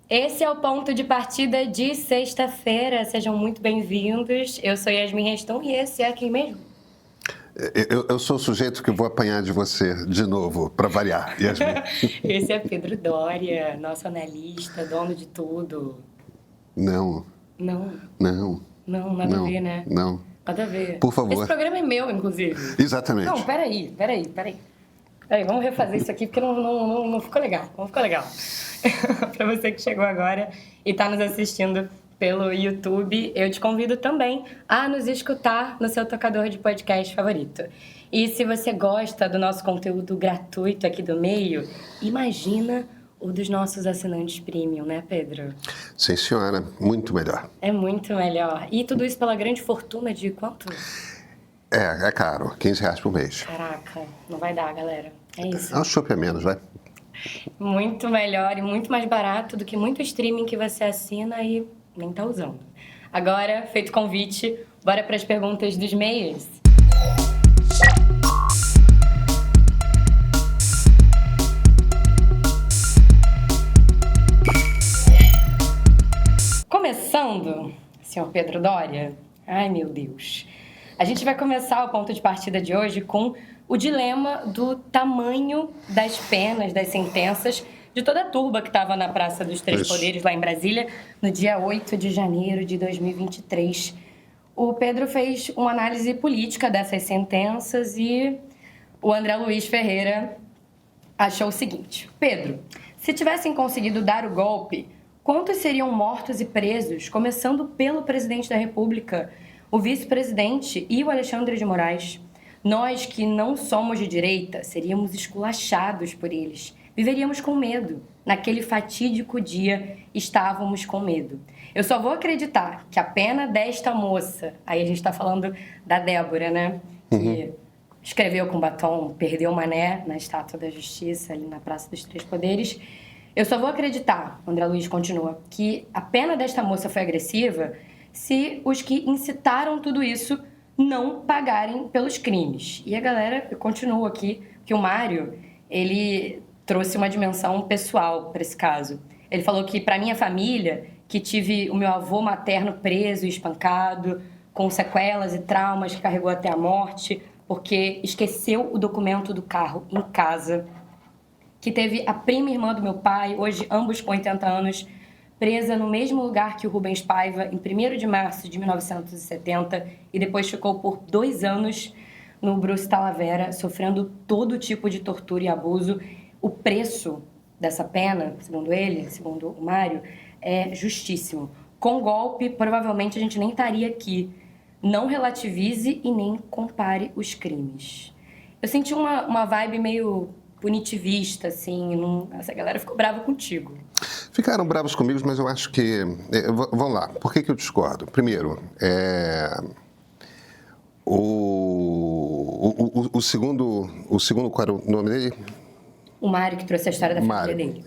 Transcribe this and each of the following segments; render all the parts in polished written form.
Esse é o ponto de partida de sexta-feira. Sejam muito bem-vindos. Eu sou Yasmin Reston e esse é quem mesmo? Eu sou o sujeito que vou apanhar de você de novo, para variar, Yasmin. Esse é Pedro Doria, nosso analista, dono de tudo. Não, Não, não, não, nada a não, ver, né? não. Nada a ver. Por favor. Esse programa é meu, inclusive. Exatamente. Não, peraí. Vamos refazer isso aqui porque não ficou legal. Não ficou legal. Para você que chegou agora e está nos assistindo pelo YouTube, eu te convido também a nos escutar no seu tocador de podcast favorito. E se você gosta do nosso conteúdo gratuito aqui do meio, imagina o dos nossos assinantes premium, né, Pedro? Sim, senhora. Muito melhor. É muito melhor. E tudo isso pela grande fortuna de quanto? É caro. R$15 por mês. Caraca, não vai dar, galera. É isso. É um chope a menos, vai. Muito melhor e muito mais barato do que muito streaming que você assina e nem tá usando. Agora, feito o convite, bora para as perguntas dos meios. Começando, senhor Pedro Doria. Ai, meu Deus. A gente vai começar o ponto de partida de hoje com o dilema do tamanho das penas, das sentenças, de toda a turba que estava na Praça dos Três Poderes, lá em Brasília, no dia 8 de janeiro de 2023. O Pedro fez uma análise política dessas sentenças e o André Luiz Ferreira achou o seguinte: Pedro, se tivessem conseguido dar o golpe, quantos seriam mortos e presos, começando pelo presidente da República, o vice-presidente e o Alexandre de Moraes? Nós que não somos de direita seríamos esculachados por eles. Viveríamos com medo. Naquele fatídico dia, estávamos com medo. Eu só vou acreditar que a pena desta moça, aí a gente está falando da Débora, né? Que escreveu com batom, perdeu o mané na Estátua da Justiça, ali na Praça dos Três Poderes. Eu só vou acreditar, André Luiz continua, que a pena desta moça foi agressiva se os que incitaram tudo isso não pagarem pelos crimes. E a galera, eu continuo aqui, que o Mário, ele trouxe uma dimensão pessoal para esse caso. Ele falou que, para minha família, que tive o meu avô materno preso e espancado, com sequelas e traumas que carregou até a morte, porque esqueceu o documento do carro em casa, que teve a prima irmã do meu pai, hoje ambos com 80 anos, presa no mesmo lugar que o Rubens Paiva, em 1º de março de 1970, e depois ficou por 2 anos no Bruce Talavera, sofrendo todo tipo de tortura e abuso. O preço dessa pena, segundo ele, segundo o Mário, é justíssimo. Com golpe, provavelmente a gente nem estaria aqui. Não relativize e nem compare os crimes. Eu senti uma vibe meio punitivista, assim, essa galera ficou brava contigo. Ficaram bravos comigo, mas eu acho que... Vamos lá, por que eu discordo? Primeiro, o segundo, qual era o nome dele? O Mário, que trouxe a história da família dele.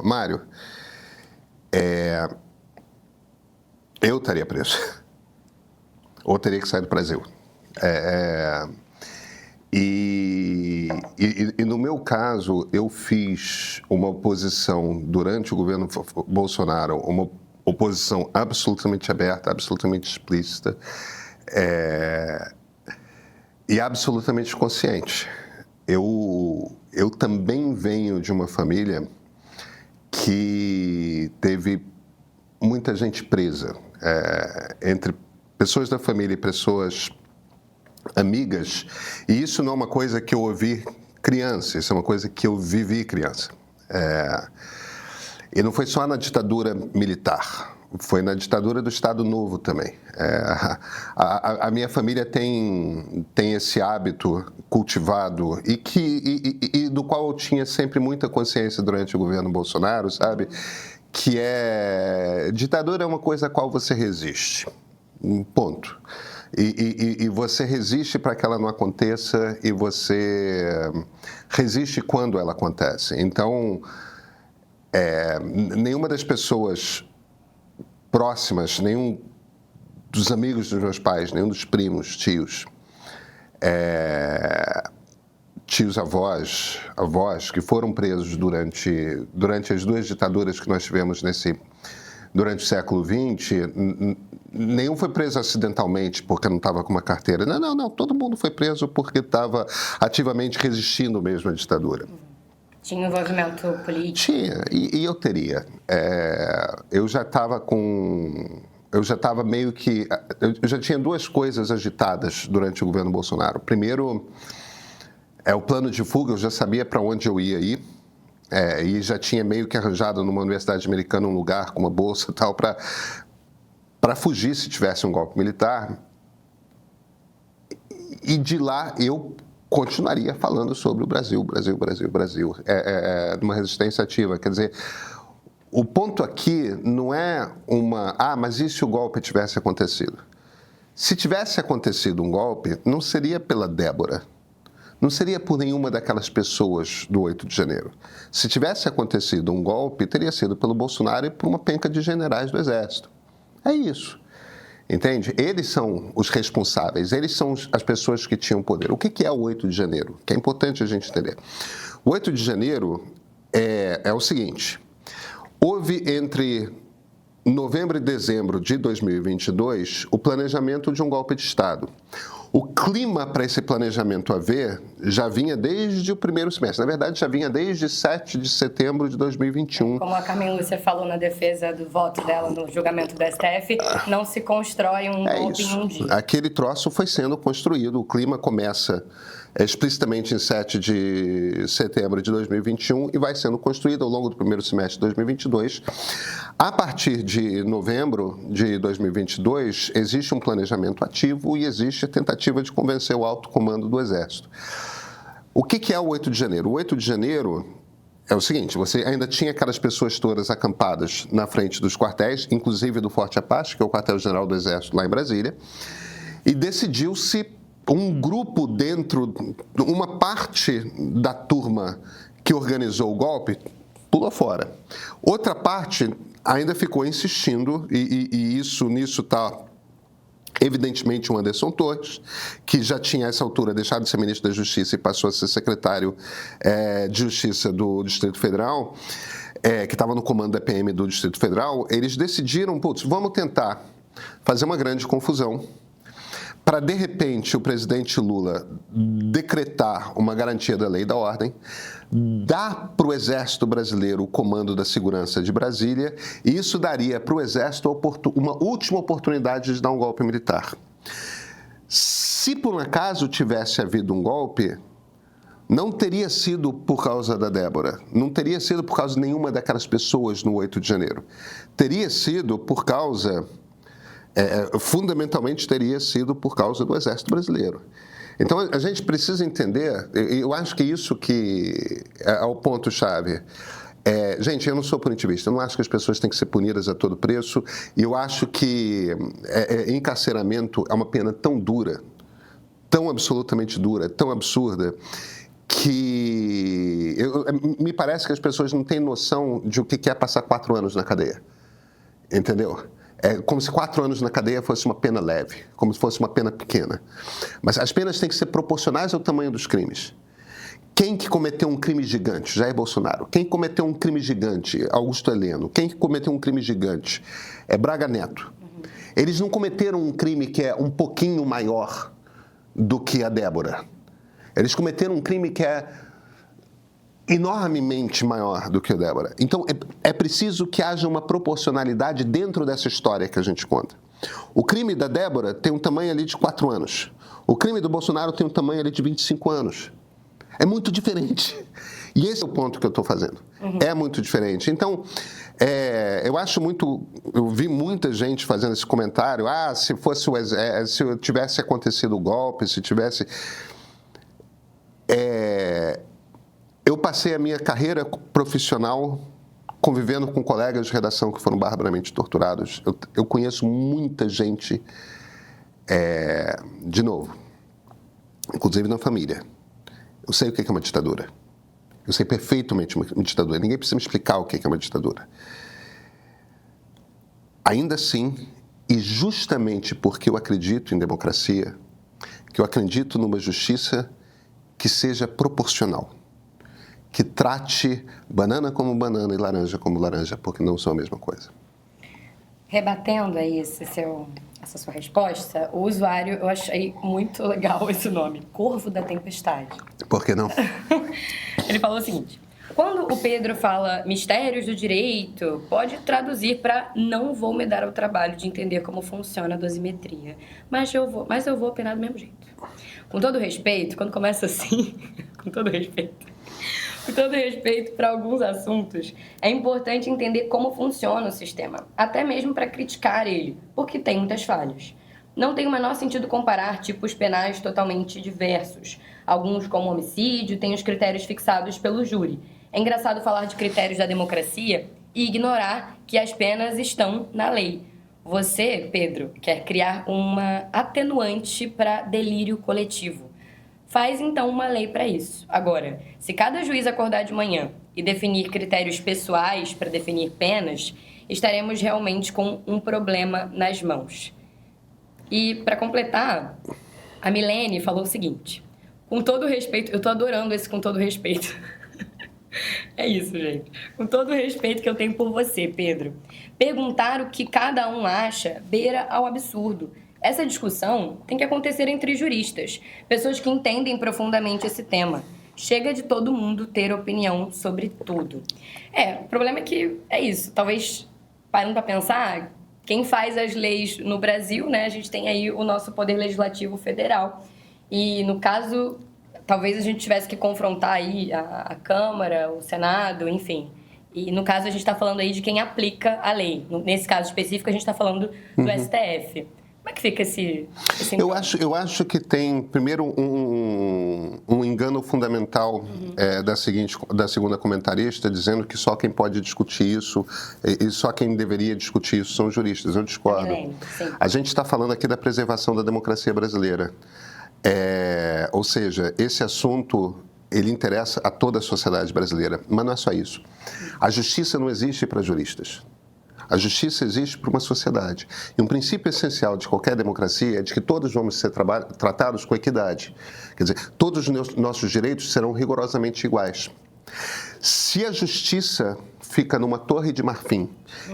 Mário, eu estaria preso. Ou teria que sair do Brasil. E no meu caso, eu fiz uma oposição durante o governo Bolsonaro, uma oposição absolutamente aberta, absolutamente explícita e absolutamente consciente. Eu também venho de uma família que teve muita gente presa, entre pessoas da família e pessoas amigas, e isso não é uma coisa que eu ouvi criança, isso é uma coisa que eu vivi criança. E não foi só na ditadura militar, foi na ditadura do Estado Novo também. A minha família tem esse hábito cultivado e do qual eu tinha sempre muita consciência durante o governo Bolsonaro, sabe? Que ditadura é uma coisa a qual você resiste, ponto. E você resiste para que ela não aconteça e você resiste quando ela acontece. Então, nenhuma das pessoas próximas, nenhum dos amigos dos meus pais, nenhum dos primos, tios, tios-avós, avós que foram presos durante as duas ditaduras que nós tivemos durante o século XX, nenhum foi preso acidentalmente porque não estava com uma carteira. Não. Todo mundo foi preso porque estava ativamente resistindo mesmo à ditadura. Tinha envolvimento político? Tinha, e eu teria. Eu já estava meio que... Eu já tinha duas coisas agitadas durante o governo Bolsonaro. Primeiro, o plano de fuga, eu já sabia para onde eu ia ir. E já tinha meio que arranjado numa universidade americana um lugar com uma bolsa e tal para fugir se tivesse um golpe militar. E de lá eu continuaria falando sobre o Brasil, numa resistência ativa. Quer dizer, o ponto aqui não é mas e se o golpe tivesse acontecido? Se tivesse acontecido um golpe, não seria pela Débora. Não seria por nenhuma daquelas pessoas do 8 de janeiro. Se tivesse acontecido um golpe, teria sido pelo Bolsonaro e por uma penca de generais do Exército. É isso. Entende? Eles são os responsáveis, eles são as pessoas que tinham poder. O que é o 8 de janeiro? Que é importante a gente entender. O 8 de janeiro é o seguinte: houve entre novembro e dezembro de 2022 o planejamento de um golpe de Estado. O clima para esse planejamento haver já vinha desde o primeiro semestre. Na verdade, já vinha desde 7 de setembro de 2021. Como a Carmen Lúcia falou na defesa do voto dela no julgamento do STF, não se constrói um golpe em um dia. Aquele troço foi sendo construído. O clima começa explicitamente em 7 de setembro de 2021 e vai sendo construído ao longo do primeiro semestre de 2022. A partir de novembro de 2022, existe um planejamento ativo e existe a tentativa de convencer o alto comando do Exército. O que é o 8 de janeiro? O 8 de janeiro é o seguinte: você ainda tinha aquelas pessoas todas acampadas na frente dos quartéis, inclusive do Forte Apache, que é o quartel-general do Exército lá em Brasília, e decidiu-se um grupo uma parte da turma que organizou o golpe pulou fora. Outra parte ainda ficou insistindo, e nisso está evidentemente o Anderson Torres, que já tinha a essa altura deixado de ser ministro da Justiça e passou a ser secretário de Justiça do Distrito Federal, que estava no comando da PM do Distrito Federal. Eles decidiram, vamos tentar fazer uma grande confusão para, de repente, o presidente Lula decretar uma garantia da lei e da ordem, dar para o Exército Brasileiro o comando da segurança de Brasília, e isso daria para o Exército uma última oportunidade de dar um golpe militar. Se por um acaso tivesse havido um golpe, não teria sido por causa da Débora, não teria sido por causa de nenhuma daquelas pessoas no 8 de janeiro. Teria sido por causa... fundamentalmente teria sido por causa do Exército Brasileiro. Então, a gente precisa entender, eu acho que isso que é o ponto-chave. Gente, eu não sou punitivista, eu não acho que as pessoas têm que ser punidas a todo preço, e eu acho que encarceramento é uma pena tão dura, tão absolutamente dura, tão absurda, que me parece que as pessoas não têm noção de o que é passar 4 anos na cadeia. Entendeu? É como se 4 anos na cadeia fosse uma pena leve, como se fosse uma pena pequena. Mas as penas têm que ser proporcionais ao tamanho dos crimes. Quem que cometeu um crime gigante? Jair Bolsonaro. Quem cometeu um crime gigante? Augusto Heleno. Quem que cometeu um crime gigante? Braga Neto. Eles não cometeram um crime que é um pouquinho maior do que a Débora. Eles cometeram um crime que é enormemente maior do que a Débora. Então, é preciso que haja uma proporcionalidade dentro dessa história que a gente conta. O crime da Débora tem um tamanho ali de 4 anos. O crime do Bolsonaro tem um tamanho ali de 25 anos. É muito diferente. E esse é o ponto que eu estou fazendo. É muito diferente. Então, eu vi muita gente fazendo esse comentário, se tivesse acontecido o golpe, se tivesse... Eu passei a minha carreira profissional convivendo com colegas de redação que foram barbaramente torturados. Eu conheço muita gente, de novo, inclusive na família. Eu sei o que é uma ditadura. Eu sei perfeitamente uma ditadura. Ninguém precisa me explicar o que é uma ditadura. Ainda assim, e justamente porque eu acredito em democracia, que eu acredito numa justiça que seja proporcional, que trate banana como banana e laranja como laranja, porque não são a mesma coisa. Rebatendo aí essa sua resposta, o usuário, eu achei muito legal esse nome, Corvo da Tempestade. Por que não? Ele falou o seguinte: quando o Pedro fala mistérios do direito, pode traduzir para não vou me dar ao trabalho de entender como funciona a dosimetria, mas eu vou opinar do mesmo jeito. Com todo respeito, quando começa assim, com todo respeito para alguns assuntos, é importante entender como funciona o sistema, até mesmo para criticar ele, porque tem muitas falhas. Não tem o menor sentido comparar tipos penais totalmente diversos. Alguns, como homicídio, têm os critérios fixados pelo júri. É engraçado falar de critérios da democracia e ignorar que as penas estão na lei. Você, Pedro, quer criar uma atenuante para delírio coletivo. Faz, então, uma lei para isso. Agora, se cada juiz acordar de manhã e definir critérios pessoais para definir penas, estaremos realmente com um problema nas mãos. E, para completar, a Milene falou o seguinte: com todo respeito, eu tô adorando esse com todo respeito. É isso, gente. Com todo o respeito que eu tenho por você, Pedro. Perguntar o que cada um acha beira ao absurdo. Essa discussão tem que acontecer entre juristas, pessoas que entendem profundamente esse tema. Chega de todo mundo ter opinião sobre tudo. O problema é que é isso. Talvez, parando para pensar, quem faz as leis no Brasil, né? A gente tem aí o nosso Poder Legislativo Federal. E, no caso, talvez a gente tivesse que confrontar aí a Câmara, o Senado, enfim. E, no caso, a gente está falando aí de quem aplica a lei. Nesse caso específico, a gente está falando do STF. Como é que fica esse eu acho que tem, primeiro, um engano fundamental da segunda comentarista, dizendo que só quem pode discutir isso e só quem deveria discutir isso são juristas. Eu discordo. A gente está falando aqui da preservação da democracia brasileira. Ou seja, esse assunto ele interessa a toda a sociedade brasileira, mas não é só isso. A justiça não existe para juristas. A justiça existe para uma sociedade. E um princípio essencial de qualquer democracia é de que todos vamos ser tratados com equidade. Quer dizer, todos os nossos direitos serão rigorosamente iguais. Se a justiça fica numa torre de marfim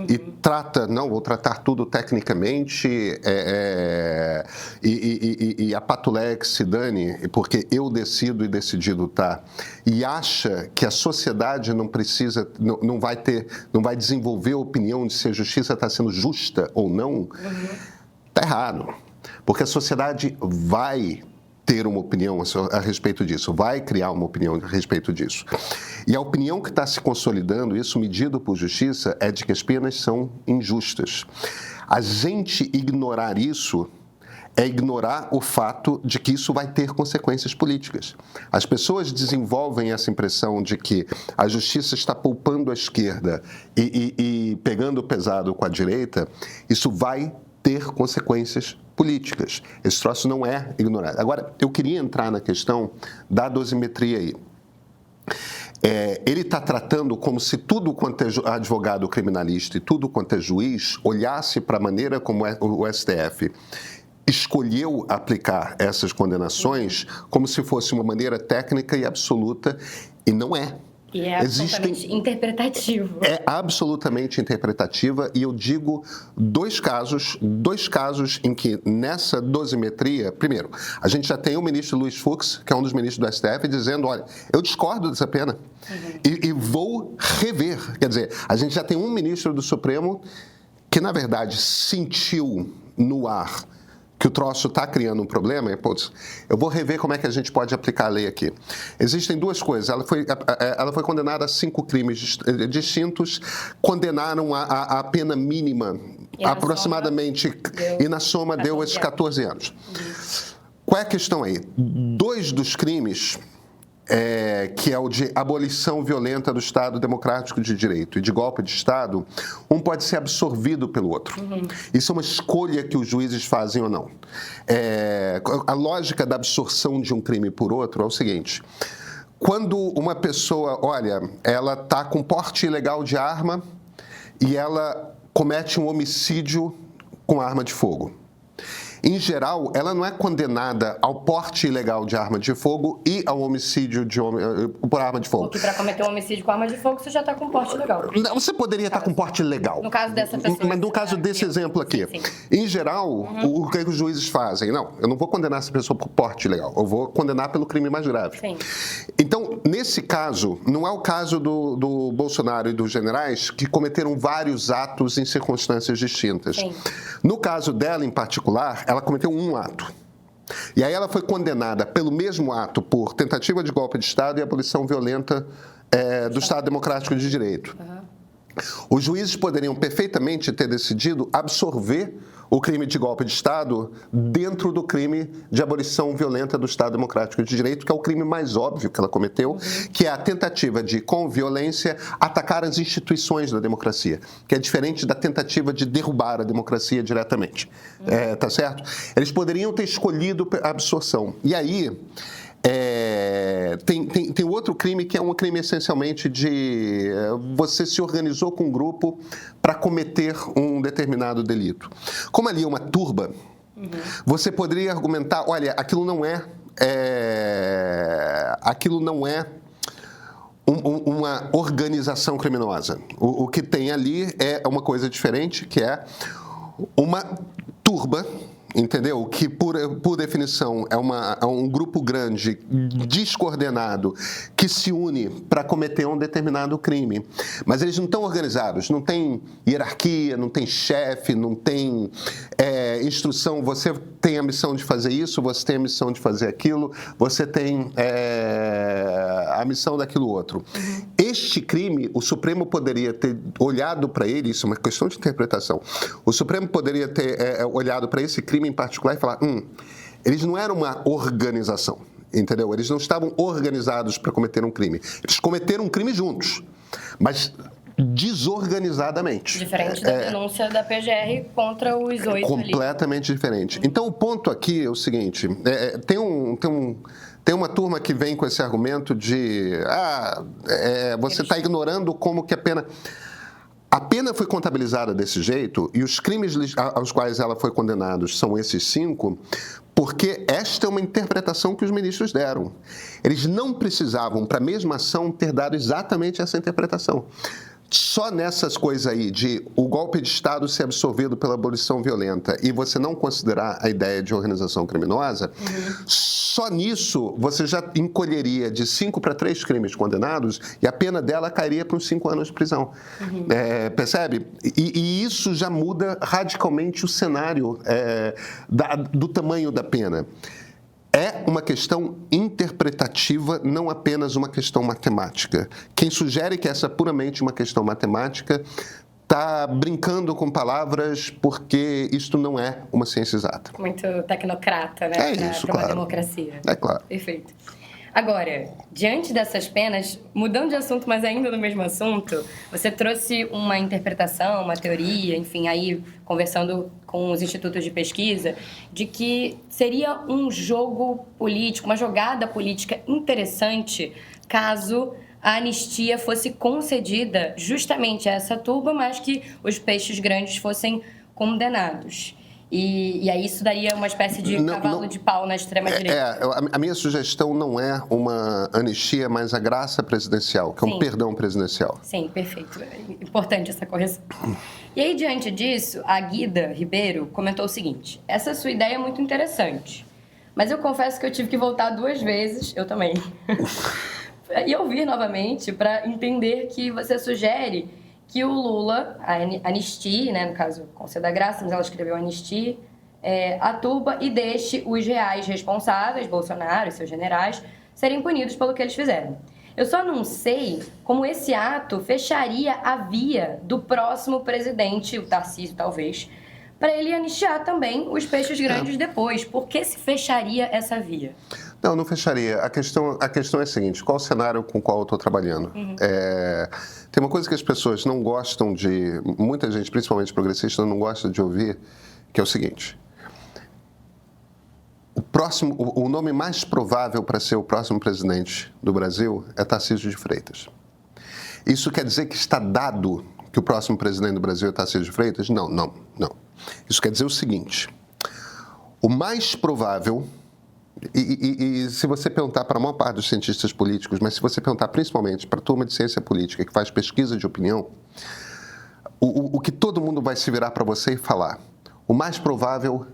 e trata, não, vou tratar tudo tecnicamente e a patulex se dane, porque eu decido e decidido tá, e acha que a sociedade não precisa, não vai desenvolver a opinião de se a justiça está sendo justa ou não, tá errado. Porque a sociedade vai ter uma opinião a respeito disso, vai criar uma opinião a respeito disso. E a opinião que está se consolidando, isso medido por justiça, é de que as penas são injustas. A gente ignorar isso é ignorar o fato de que isso vai ter consequências políticas. As pessoas desenvolvem essa impressão de que a justiça está poupando a esquerda e pegando pesado com a direita, isso vai ter consequências políticas. Esse troço não é ignorado. Agora, eu queria entrar na questão da dosimetria aí. Ele está tratando como se tudo quanto é advogado criminalista e tudo quanto é juiz olhasse para a maneira como o STF escolheu aplicar essas condenações como se fosse uma maneira técnica e absoluta, e não é. E é absolutamente interpretativo. É absolutamente interpretativa, e eu digo dois casos em que nessa dosimetria, primeiro, a gente já tem o ministro Luiz Fux, que é um dos ministros do STF, dizendo, olha, eu discordo dessa pena e vou rever. Quer dizer, a gente já tem um ministro do Supremo que, na verdade, sentiu no ar que o troço está criando um problema, e, putz, eu vou rever como é que a gente pode aplicar a lei aqui. Existem duas coisas. Ela foi condenada a 5 crimes distintos, condenaram a pena mínima, aproximadamente, e na soma deu esses 14 anos. Qual é a questão aí? 2 dos crimes, que é o de abolição violenta do Estado Democrático de Direito e de golpe de Estado, um pode ser absorvido pelo outro. Isso é uma escolha que os juízes fazem ou não. A lógica da absorção de um crime por outro é o seguinte: quando uma pessoa, olha, ela está com porte ilegal de arma e ela comete um homicídio com arma de fogo. em geral, ela não é condenada ao porte ilegal de arma de fogo e ao homicídio por arma de fogo. Porque para cometer um homicídio com arma de fogo, você já está com porte legal. Não, você poderia estar com porte legal. No caso dessa pessoa. Mas no caso desse exemplo aqui, sim. em geral, o que os juízes fazem? Não, eu não vou condenar essa pessoa por porte ilegal, eu vou condenar pelo crime mais grave. Sim. Então, nesse caso, não é o caso do Bolsonaro e dos generais que cometeram vários atos em circunstâncias distintas. Sim. No caso dela, em particular, ela cometeu um ato. E aí ela foi condenada pelo mesmo ato por tentativa de golpe de Estado e abolição violenta do Estado Democrático de Direito. Os juízes poderiam perfeitamente ter decidido absorver o crime de golpe de Estado dentro do crime de abolição violenta do Estado Democrático de Direito, que é o crime mais óbvio que ela cometeu, que é a tentativa de, com violência, atacar as instituições da democracia, que é diferente da tentativa de derrubar a democracia diretamente. Tá certo? Eles poderiam ter escolhido a absorção. E aí, tem outro crime que é um crime essencialmente de você se organizou com um grupo para cometer um determinado delito. Como ali é uma turba, você poderia argumentar, olha, aquilo não é uma organização criminosa. O que tem ali é uma coisa diferente, que é uma turba, entendeu? Que, por definição, é um grupo grande, descoordenado, que se une para cometer um determinado crime. Mas eles não estão organizados, não tem hierarquia, não tem chefe, não tem instrução. Você tem a missão de fazer isso, você tem a missão de fazer aquilo, você tem a missão daquilo outro. Este crime, o Supremo poderia ter olhado para ele, isso é uma questão de interpretação, o Supremo poderia ter olhado para esse crime em particular e falar, eles não eram uma organização, entendeu? Eles não estavam organizados para cometer um crime. Eles cometeram um crime juntos, mas desorganizadamente. Diferente da denúncia da PGR contra os 8 completamente ali. Diferente. Então, o ponto aqui é o seguinte, tem uma turma que vem com esse argumento de você está ignorando como que a pena... A pena foi contabilizada desse jeito e os crimes aos quais ela foi condenada são esses 5, porque esta é uma interpretação que os ministros deram. Eles não precisavam, para a mesma ação, ter dado exatamente essa interpretação. Só nessas coisas aí de o golpe de Estado ser absorvido pela abolição violenta e você não considerar a ideia de organização criminosa, só nisso você já encolheria de 5 para 3 crimes condenados e a pena dela cairia para uns 5 anos de prisão. Percebe? E isso já muda radicalmente o cenário do tamanho da pena. É uma questão interpretativa, não apenas uma questão matemática. Quem sugere que essa é puramente uma questão matemática está brincando com palavras porque isto não é uma ciência exata. Muito tecnocrata, né? É isso, para claro. uma democracia. É claro. Perfeito. Agora, diante dessas penas, mudando de assunto, mas ainda no mesmo assunto, você trouxe uma interpretação, uma teoria, enfim, aí conversando com os institutos de pesquisa, de que seria um jogo político, uma jogada política interessante caso a anistia fosse concedida justamente a essa turba, mas que os peixes grandes fossem condenados. E aí isso daria uma espécie de cavalo de pau na extrema-direita. A minha sugestão não é uma anistia, mas a graça presidencial, que é um perdão presidencial. Sim, perfeito. É importante essa correção. E aí, diante disso, a Guida Ribeiro comentou o seguinte: essa sua ideia é muito interessante, mas eu confesso que eu tive que voltar 2 vezes, eu também, e ouvir novamente para entender que você sugere que o Lula anistie, né, no caso, conceda a graça, mas ela escreveu anistie, a turba e deixe os reais responsáveis, Bolsonaro e seus generais, serem punidos pelo que eles fizeram. Eu só não sei como esse ato fecharia a via do próximo presidente, o Tarcísio talvez, para ele anistiar também os peixes grandes depois. Por que se fecharia essa via? Não, não fecharia. A questão é a seguinte, qual o cenário com o qual eu estou trabalhando? Tem uma coisa que as pessoas não gostam de, muita gente, principalmente progressista, não gosta de ouvir, que é o seguinte: o nome mais provável para ser o próximo presidente do Brasil é Tarcísio de Freitas. Isso quer dizer que está dado que o próximo presidente do Brasil é Tarcísio de Freitas? Não. Isso quer dizer o seguinte: O mais provável, e se você perguntar para a maior parte dos cientistas políticos, mas se você perguntar principalmente para a turma de ciência política que faz pesquisa de opinião, o que todo mundo vai se virar para você e falar, o mais provável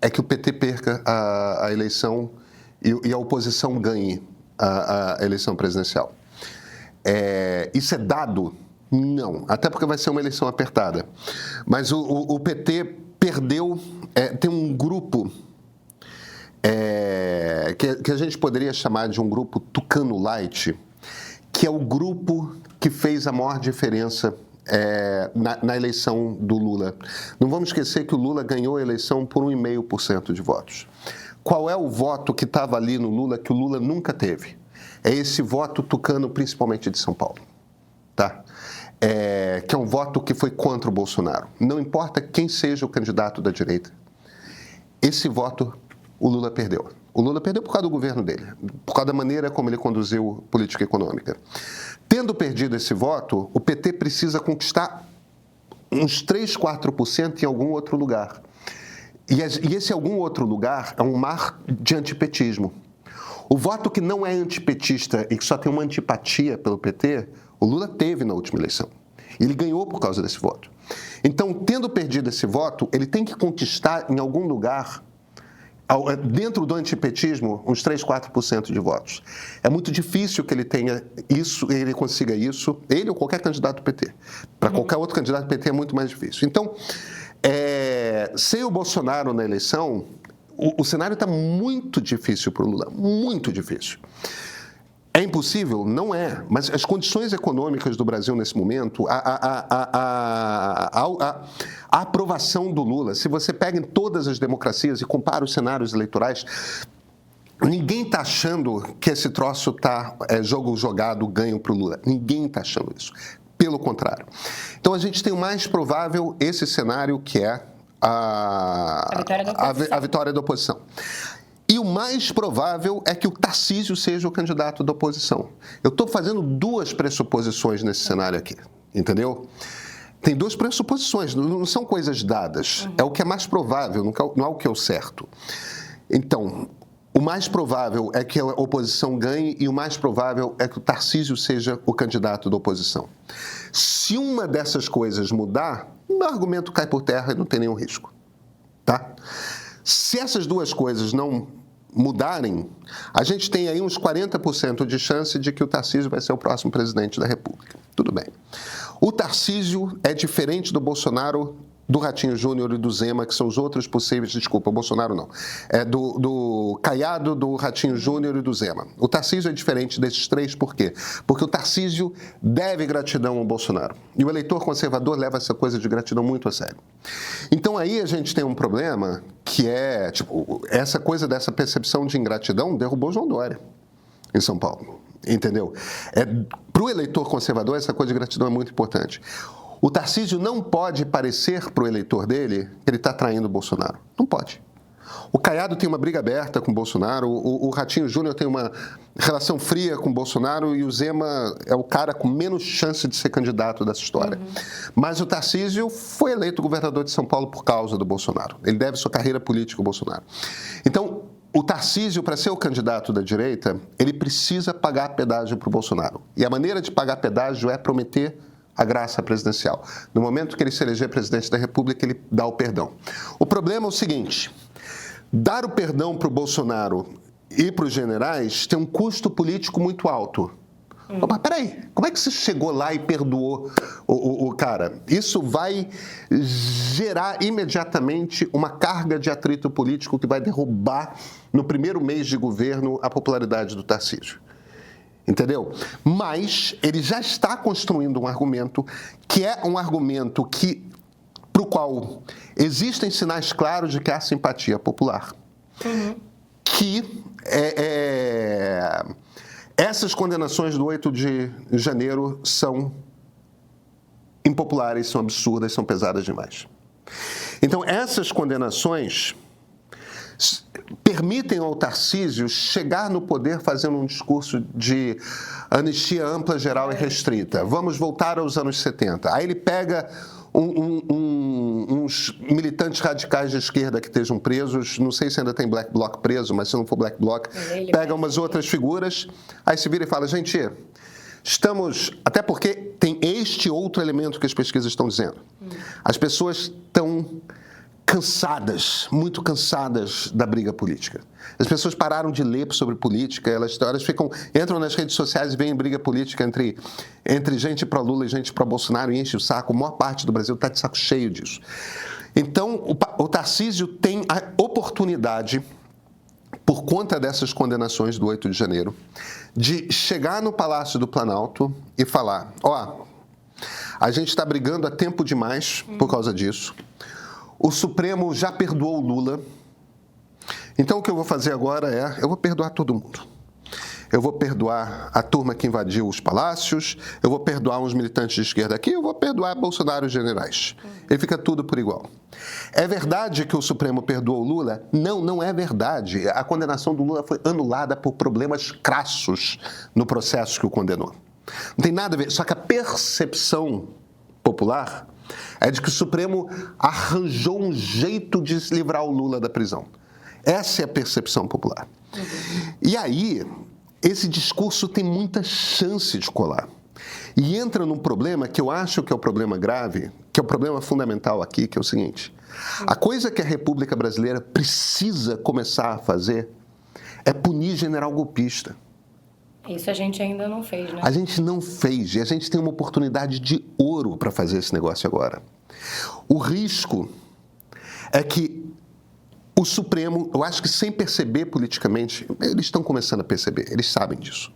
é que o PT perca a eleição e a oposição ganhe a eleição presidencial. Isso é dado? Não, até porque vai ser uma eleição apertada. Mas o PT perdeu, tem um grupo que a gente poderia chamar de um grupo tucano light, que é o grupo que fez a maior diferença na eleição do Lula. Não vamos esquecer que o Lula ganhou a eleição por 1,5% de votos. Qual é o voto que estava ali no Lula que o Lula nunca teve? É esse voto tucano, principalmente de São Paulo, tá? Que é um voto que foi contra o Bolsonaro. Não importa quem seja o candidato da direita, esse voto o Lula perdeu. O Lula perdeu por causa do governo dele, por causa da maneira como ele conduziu política econômica. Tendo perdido esse voto, o PT precisa conquistar uns 3, 4% em algum outro lugar. E esse algum outro lugar é um mar de antipetismo. O voto que não é antipetista e que só tem uma antipatia pelo PT, o Lula teve na última eleição. Ele ganhou por causa desse voto. Então, tendo perdido esse voto, ele tem que conquistar em algum lugar, dentro do antipetismo, uns 3, 4% de votos. É muito difícil que ele tenha isso, ele consiga isso, ele ou qualquer candidato do PT. Para qualquer outro candidato do PT é muito mais difícil. Então, sem o Bolsonaro na eleição, o cenário está muito difícil para o Lula, muito difícil. É impossível? Não é, mas as condições econômicas do Brasil nesse momento, a aprovação do Lula, se você pega em todas as democracias e compara os cenários eleitorais, ninguém está achando que esse troço está jogo jogado, ganho para o Lula. Ninguém está achando isso. Pelo contrário. Então, a gente tem o mais provável esse cenário que é a vitória da oposição. E o mais provável é que o Tarcísio seja o candidato da oposição. Eu estou fazendo duas pressuposições nesse cenário aqui, entendeu? Tem duas pressuposições, não são coisas dadas. É o que é mais provável, não é o que é o certo. Então, o mais provável é que a oposição ganhe e o mais provável é que o Tarcísio seja o candidato da oposição. Se uma dessas coisas mudar, o argumento cai por terra e não tem nenhum risco, tá? Se essas duas coisas não mudarem, a gente tem aí uns 40% de chance de que o Tarcísio vai ser o próximo presidente da República. Tudo bem. O Tarcísio é diferente do Bolsonaro, do Ratinho Júnior e do Zema, que são os outros possíveis, desculpa, o Bolsonaro não, do Caiado, do Ratinho Júnior e do Zema. O Tarcísio é diferente desses três, por quê? Porque o Tarcísio deve gratidão ao Bolsonaro. E o eleitor conservador leva essa coisa de gratidão muito a sério. Então aí a gente tem um problema que é, essa coisa dessa percepção de ingratidão derrubou João Dória em São Paulo, entendeu? Para o eleitor conservador, essa coisa de gratidão é muito importante. O Tarcísio não pode parecer para o eleitor dele que ele está traindo o Bolsonaro. Não pode. O Caiado tem uma briga aberta com o Bolsonaro, o Ratinho Júnior tem uma relação fria com o Bolsonaro e o Zema é o cara com menos chance de ser candidato dessa história. Mas o Tarcísio foi eleito governador de São Paulo por causa do Bolsonaro. Ele deve sua carreira política ao Bolsonaro. Então, o Tarcísio, para ser o candidato da direita, ele precisa pagar pedágio para o Bolsonaro. E a maneira de pagar pedágio é prometer a graça presidencial. No momento que ele se eleger presidente da República, ele dá o perdão. O problema é o seguinte: dar o perdão para o Bolsonaro e para os generais tem um custo político muito alto. Mas peraí, como é que você chegou lá e perdoou o cara? Isso vai gerar imediatamente uma carga de atrito político que vai derrubar, no primeiro mês de governo, a popularidade do Tarcísio. Entendeu? Mas ele já está construindo um argumento que é um argumento para o qual existem sinais claros de que há simpatia popular. Que essas condenações do 8 de janeiro são impopulares, são absurdas, são pesadas demais. Então, essas condenações permitem ao Tarcísio chegar no poder fazendo um discurso de anistia ampla, geral e restrita. Vamos voltar aos anos 70. Aí ele pega um os militantes radicais de esquerda que estejam presos, não sei se ainda tem Black Bloc preso, mas se não for Black Bloc, pega umas outras figuras, aí se vira e fala, gente, estamos... Até porque tem este outro elemento que as pesquisas estão dizendo. As pessoas estão cansadas, muito cansadas da briga política. As pessoas pararam de ler sobre política, elas entram nas redes sociais e veem briga política entre gente pró-Lula e gente pró-Bolsonaro e enche o saco. A maior parte do Brasil está de saco cheio disso. Então, o Tarcísio tem a oportunidade, por conta dessas condenações do 8 de janeiro, de chegar no Palácio do Planalto e falar, a gente está brigando há tempo demais por causa disso. O Supremo já perdoou o Lula. Então, o que eu vou fazer agora eu vou perdoar todo mundo. Eu vou perdoar a turma que invadiu os palácios, eu vou perdoar uns militantes de esquerda aqui, eu vou perdoar Bolsonaro e os generais. Ele fica tudo por igual. É verdade que o Supremo perdoou o Lula? Não, não é verdade. A condenação do Lula foi anulada por problemas crassos no processo que o condenou. Não tem nada a ver. Só que a percepção popular é de que o Supremo arranjou um jeito de se livrar o Lula da prisão. Essa é a percepção popular. E aí, esse discurso tem muita chance de colar. E entra num problema que eu acho que é o problema grave, que é o problema fundamental aqui, que é o seguinte. A coisa que a República Brasileira precisa começar a fazer é punir general golpista. Isso a gente ainda não fez, né? A gente não fez, e a gente tem uma oportunidade de ouro para fazer esse negócio agora. O risco é que o Supremo, eu acho que sem perceber politicamente, eles estão começando a perceber, eles sabem disso.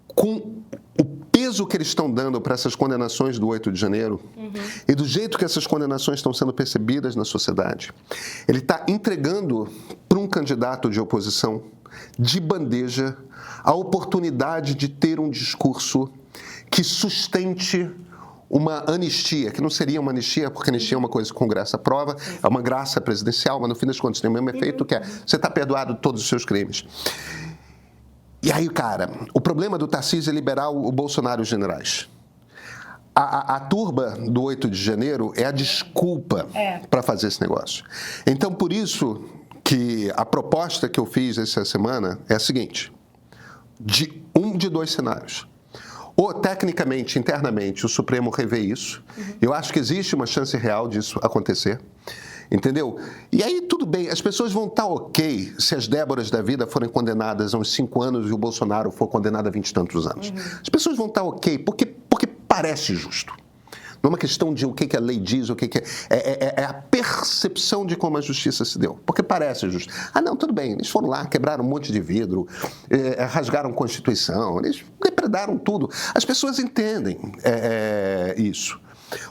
Com o peso que eles estão dando para essas condenações do 8 de janeiro e do jeito que essas condenações estão sendo percebidas na sociedade, ele está entregando para um candidato de oposição de bandeja a oportunidade de ter um discurso que sustente uma anistia, que não seria uma anistia, porque anistia é uma coisa que o Congresso aprova, é uma graça presidencial, mas no fim das contas tem o mesmo efeito, que é você está perdoado de todos os seus crimes. E aí, cara, o problema do Tarcísio é liberar o Bolsonaro e os generais. A turba do 8 de janeiro é a desculpa para fazer esse negócio. Então, por isso que a proposta que eu fiz essa semana é a seguinte, de dois cenários. Ou, tecnicamente, internamente, o Supremo revê isso. Eu acho que existe uma chance real disso acontecer. Entendeu? E aí, tudo bem, as pessoas vão estar ok se as Déboras da vida forem condenadas a uns 5 anos e o Bolsonaro for condenado a 20 e tantos anos. As pessoas vão estar ok porque parece justo. Não é uma questão de o que a lei diz, o que é. É a percepção de como a justiça se deu. Porque parece justo. Ah, não, tudo bem, eles foram lá, quebraram um monte de vidro, rasgaram a Constituição, eles depredaram tudo. As pessoas entendem isso.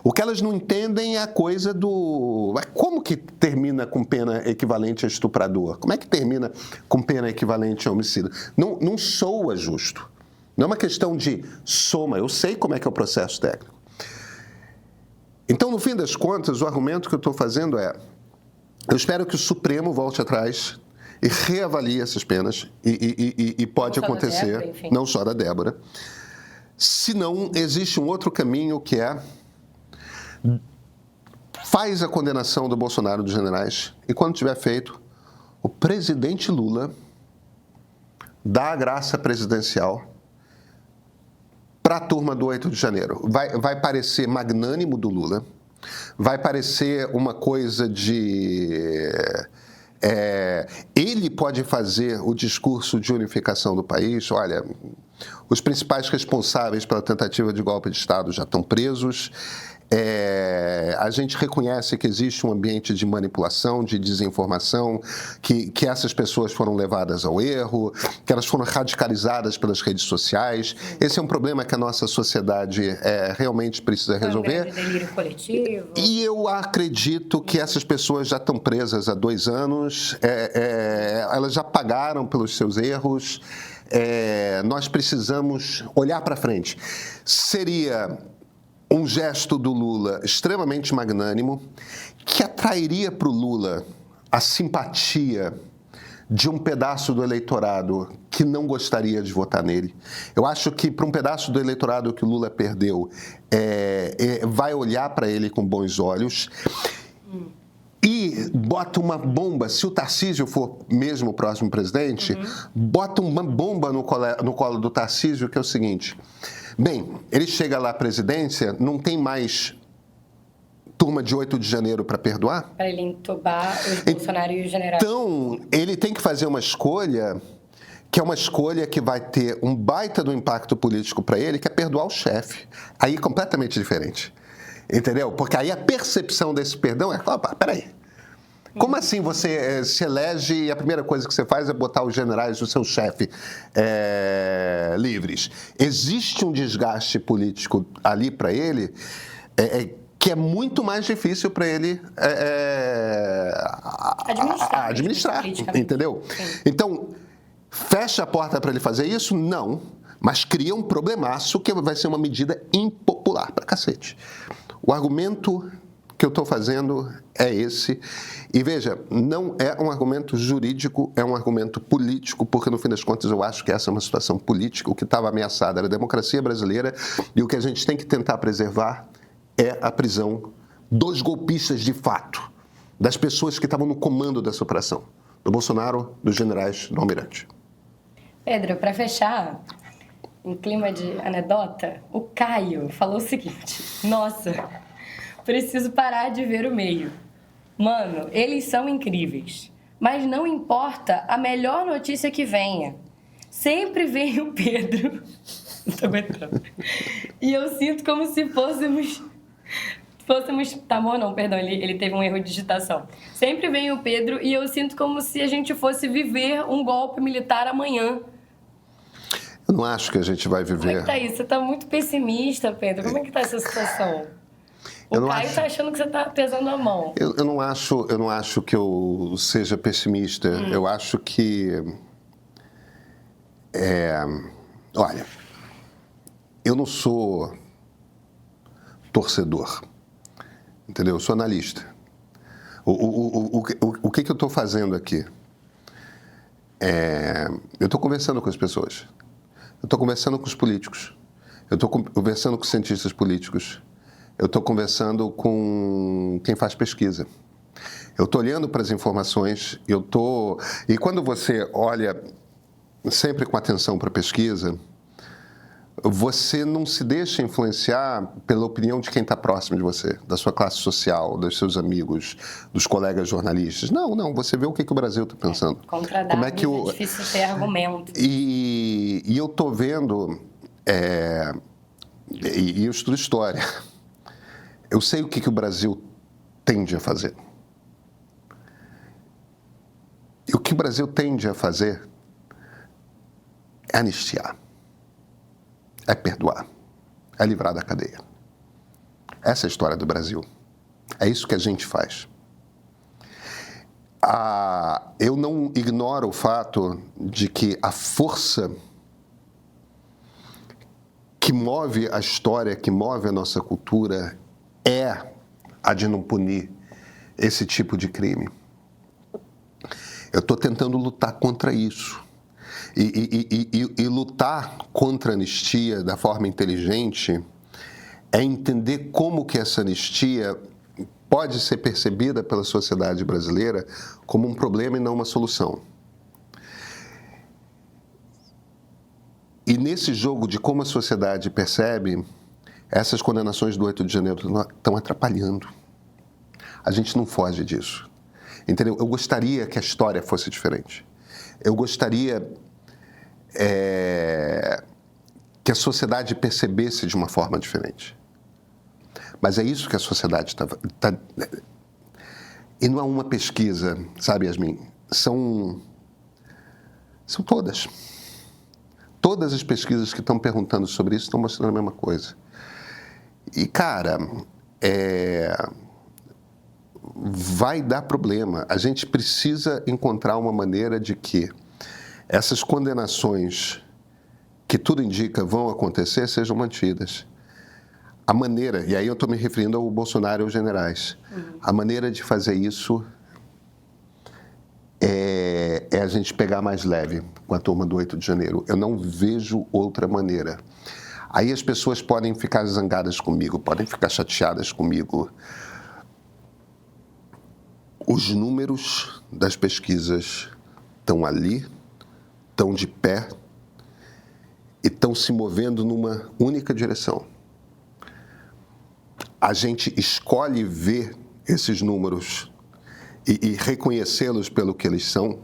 O que elas não entendem é a coisa do... Como que termina com pena equivalente a estuprador? Como é que termina com pena equivalente a homicídio? Não soa justo. Não é uma questão de soma. Eu sei como é que é o processo técnico. Então, no fim das contas, o argumento que eu estou fazendo eu espero que o Supremo volte atrás e reavalie essas penas, e pode acontecer, Débora, não só da Débora. Se não, existe um outro caminho que faz a condenação do Bolsonaro e dos generais, e quando tiver feito, o presidente Lula dá a graça presidencial para a turma do 8 de janeiro. Vai parecer magnânimo do Lula, vai parecer uma coisa de... ele pode fazer o discurso de unificação do país. Olha, os principais responsáveis pela tentativa de golpe de Estado já estão presos. A gente reconhece que existe um ambiente de manipulação, de desinformação, que essas pessoas foram levadas ao erro, que elas foram radicalizadas pelas redes sociais. Esse é um problema que a nossa sociedade realmente precisa resolver. Um delírio coletivo. E eu acredito que essas pessoas já estão presas há 2 anos, elas já pagaram pelos seus erros. Nós precisamos olhar para frente. Seria um gesto do Lula extremamente magnânimo, que atrairia para o Lula a simpatia de um pedaço do eleitorado que não gostaria de votar nele. Eu acho que para um pedaço do eleitorado que o Lula perdeu, vai olhar para ele com bons olhos. e bota uma bomba. Se o Tarcísio for mesmo o próximo presidente, bota uma bomba no colo do Tarcísio, que é o seguinte. Bem, ele chega lá à presidência, não tem mais turma de 8 de janeiro para perdoar? Para ele entubar os Bolsonaro e os generais. Então, ele tem que fazer uma escolha, que é uma escolha que vai ter um baita do impacto político para ele, que é perdoar o chefe. Aí completamente diferente. Entendeu? Porque aí a percepção desse perdão é, opa, peraí. Como assim você se elege e a primeira coisa que você faz é botar os generais do seu chefe livres? Existe um desgaste político ali para ele que é muito mais difícil para ele administrar, entendeu? Sim. Então, fecha a porta para ele fazer isso? Não, mas cria um problemaço que vai ser uma medida impopular pra cacete. O argumento que eu estou fazendo é esse. E veja, não é um argumento jurídico, é um argumento político, porque no fim das contas eu acho que essa é uma situação política. O que estava ameaçado era a democracia brasileira e o que a gente tem que tentar preservar é a prisão dos golpistas de fato, das pessoas que estavam no comando dessa operação, do Bolsonaro, dos generais, do Almirante. Pedro, para fechar, em clima de anedota, o Caio falou o seguinte: nossa, preciso parar de ver o meio. Mano, eles são incríveis, mas não importa a melhor notícia que venha. Sempre vem o Pedro. Não tô aguentando. E eu sinto como se fôssemos... Tá bom, não, perdão, ele teve um erro de digitação. Sempre vem o Pedro e eu sinto como se a gente fosse viver um golpe militar amanhã. Eu não acho que a gente vai viver... Como é que tá isso? Você tá muito pessimista, Pedro. Como é que tá essa situação? O Caio tá achando que você tá pesando a mão. Eu não acho que eu seja pessimista. Eu acho que... Olha, eu não sou torcedor, entendeu? Eu sou analista. O que eu estou fazendo aqui? Eu estou conversando com as pessoas. Eu estou conversando com os políticos. Eu estou conversando com os cientistas políticos. Eu estou conversando com quem faz pesquisa. Eu estou olhando para as informações. E quando você olha sempre com atenção para a pesquisa, você não se deixa influenciar pela opinião de quem está próximo de você, da sua classe social, dos seus amigos, dos colegas jornalistas. Não, você vê o que o Brasil está pensando. Contra dados é difícil ter argumento. E eu estou vendo, e eu estudo história, eu sei o que o Brasil tende a fazer. E o que o Brasil tende a fazer é anistiar. É perdoar, é livrar da cadeia. Essa é a história do Brasil. É isso que a gente faz. Eu não ignoro o fato de que a força que move a história, que move a nossa cultura, é a de não punir esse tipo de crime. Eu estou tentando lutar contra isso. E lutar contra a anistia da forma inteligente é entender como que essa anistia pode ser percebida pela sociedade brasileira como um problema e não uma solução. E nesse jogo de como a sociedade percebe, essas condenações do 8 de janeiro estão atrapalhando. A gente não foge disso. Entendeu? Eu gostaria que a história fosse diferente. Eu gostaria que a sociedade percebesse de uma forma diferente. Mas é isso que a sociedade está... E não é uma pesquisa, sabe, Yasmin? São todas. Todas as pesquisas que estão perguntando sobre isso estão mostrando a mesma coisa. E, cara, vai dar problema. A gente precisa encontrar uma maneira de que essas condenações, que tudo indica vão acontecer, sejam mantidas. A maneira, e aí eu estou me referindo ao Bolsonaro e aos generais, a maneira de fazer isso é a gente pegar mais leve com a turma do 8 de janeiro. Eu não vejo outra maneira. Aí as pessoas podem ficar zangadas comigo, podem ficar chateadas comigo. Os números das pesquisas estão ali, estão de pé e estão se movendo numa única direção. A gente escolhe ver esses números e reconhecê-los pelo que eles são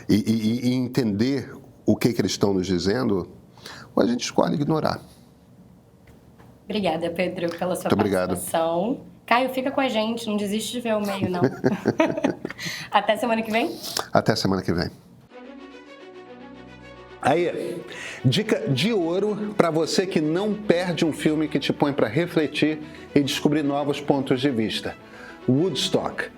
e entender o que eles estão nos dizendo, ou a gente escolhe ignorar. Obrigada, Pedro, pela sua Muito participação. Obrigado. Caio, fica com a gente, não desiste de ver o meio, não. Até semana que vem? Até semana que vem. Aí, dica de ouro para você que não perde um filme que te põe para refletir e descobrir novos pontos de vista. Woodstock.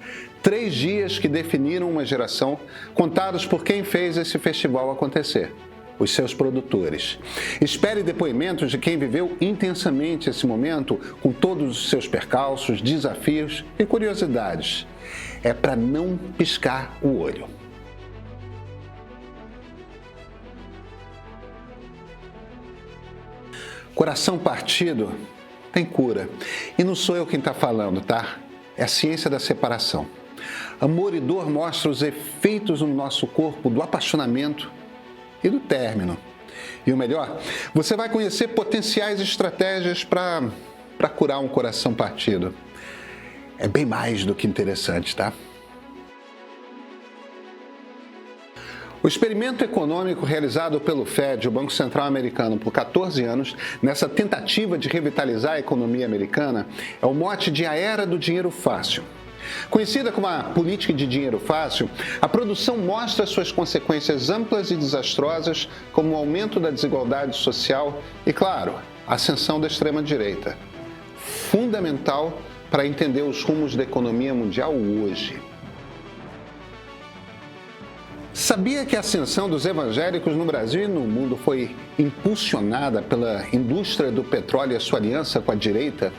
3 dias que definiram uma geração, contados por quem fez esse festival acontecer. Os seus produtores. Espere depoimentos de quem viveu intensamente esse momento, com todos os seus percalços, desafios e curiosidades. É para não piscar o olho. Coração partido tem cura. E não sou eu quem está falando, tá? É a ciência da separação. Amor e dor mostram os efeitos no nosso corpo do apaixonamento e do término. E o melhor, você vai conhecer potenciais estratégias para curar um coração partido. É bem mais do que interessante, tá? O experimento econômico realizado pelo Fed, o Banco Central Americano, por 14 anos, nessa tentativa de revitalizar a economia americana, é o mote de A Era do Dinheiro Fácil. Conhecida como a política de dinheiro fácil, a produção mostra suas consequências amplas e desastrosas, como o aumento da desigualdade social e, claro, a ascensão da extrema-direita. Fundamental para entender os rumos da economia mundial hoje. Sabia que a ascensão dos evangélicos no Brasil e no mundo foi impulsionada pela indústria do petróleo e a sua aliança com a direita?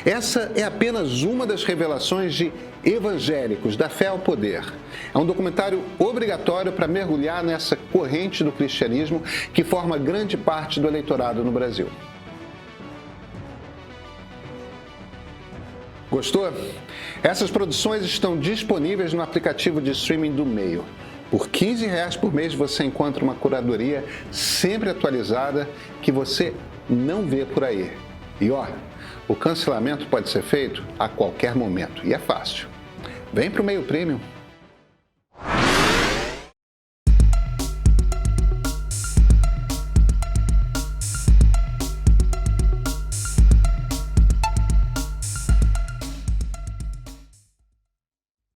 Essa é apenas uma das revelações de Evangélicos, da Fé ao Poder. É um documentário obrigatório para mergulhar nessa corrente do cristianismo que forma grande parte do eleitorado no Brasil. Gostou? Essas produções estão disponíveis no aplicativo de streaming do Meio. Por R$ 15 por mês você encontra uma curadoria sempre atualizada que você não vê por aí. E ó, o cancelamento pode ser feito a qualquer momento e é fácil. Vem para o Meio Premium.